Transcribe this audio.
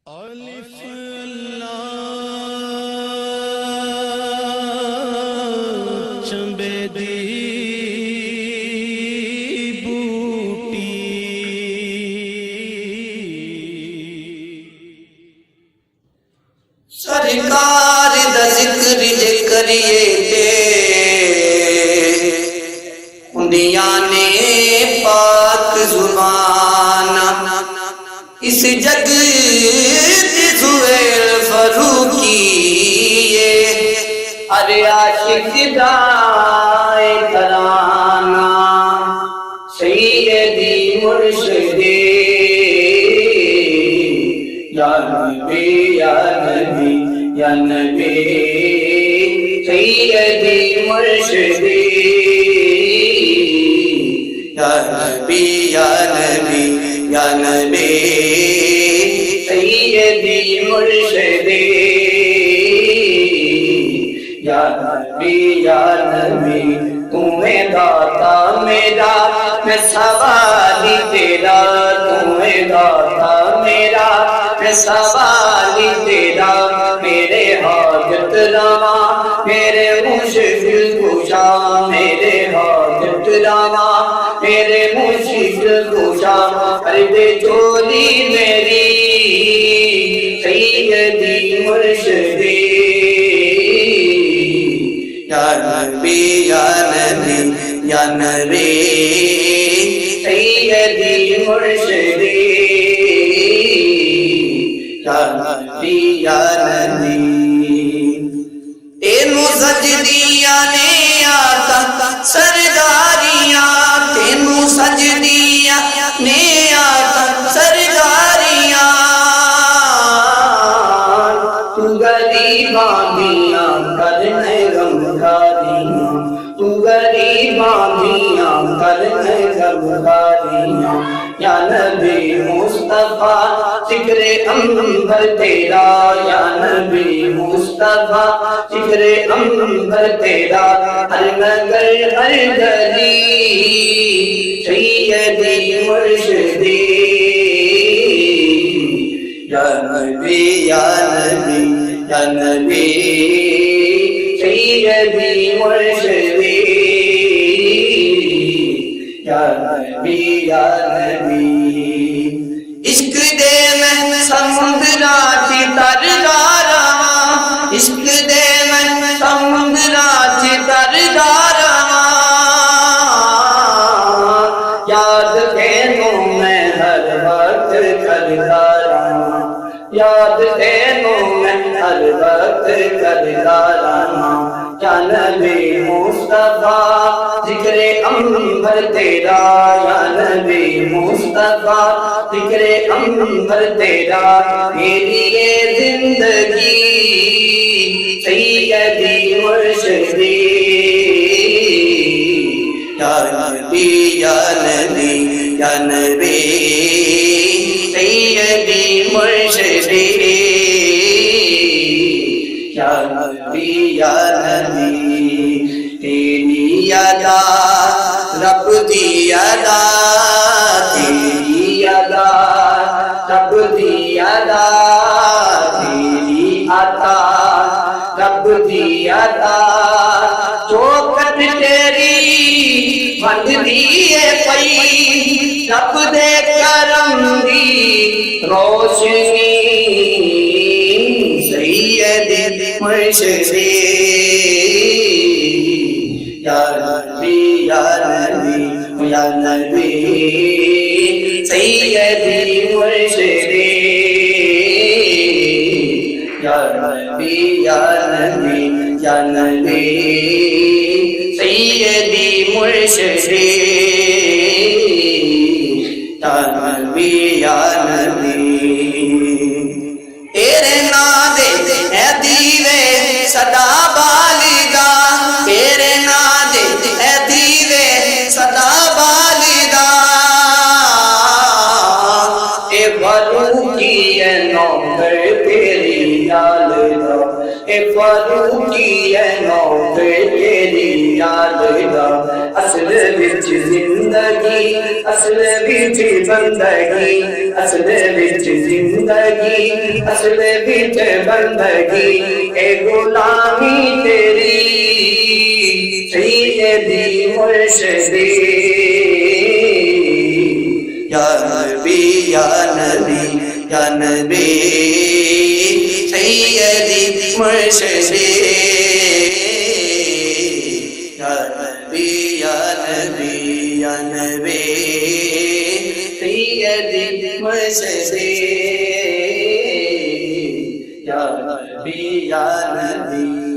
الف لام چنبے دی بوٹی سرکار دا ذکر جے کریے تے انڈیاں نے پاک زبان اس جگ دی زویل فروقی ہر عاشق دائے ترانہ سیدی مرشدی یا نبی یا نبی یا نبی سیدی مرشدی یا نبی یا نبی یا نبی سیدی مرشدی یا نبی یا نبی تمہیں داتا میرا میں سوالی تیرا تمہیں داتا میرا میں سوالی تیرا میرے حاجت روا میرے مشکل کشا میرے حاجت روا میرے مشکل کشا عرب چولی میری سیدی مرشدی یا نبی یا نبی یا نبی سیدی مرشدی یا نبی یا نبی تینوں سجدیاں نے آتا سرداریاں تینوں سجدیاں نے آتا سرداریاں تو غریباں دیاں کرنے غمخاریاں تو غریباں دیاں کرنے غمخاریاں یا نبی مصطفیٰ ذکر انبر تیرا یا نبی مصطفیٰ ذکر انبر تیرا ہر نگر ہر گلی سیدی مرشدی یا نبی یا نبی یا نبی سیدی مرشدی یا نبی یا نبی عشق دے میں سمندرا کی تردارا عشق دے میں سمندرا کی تردارا یاد تینوں میں ہر وقت کرتا رہا یاد تینوں میں ہر وقت کرتا رہا یا نبی مصطفیٰ ذکر انبر تیرا یا نبی مصطفیٰ ذکر انبر تیرا میری یہ زندگی سیدی مرشدی یا نبی یا نبی یا نبی سیدی مرشدی یا نبی یا نبی تیری ادا رب دی ادا تیری ادا رب دی ادا تیری عطا رب دی عطا چوکھٹ تیری بند دیے پئی رب دے کرم دی روشنی سیدی مرشدی یا نبی یا نبی یا نبی سیدی مرشدی یا نبی یا نبی یا نبی سیدی مرشدی یا نبی یا نبی تیرے نام دے اے دیوے صدا بالغا تیرے نام دے اے دیوے صدا بالغا اے فاروقی اے نوکر تیری یاد دا اے فاروقی اے نوکر تیری یاد دا اصل وچ زندگی اصل وچ بندگی اصل وچ زندگی اصل وچ بندگی اے غلامی تیری سیدی مرشدی یا نبی یا نبی یا نبی سیدی مرشدی یا نبی یا نبی یا نبی سیدی مرشدی یا نبی یا نبی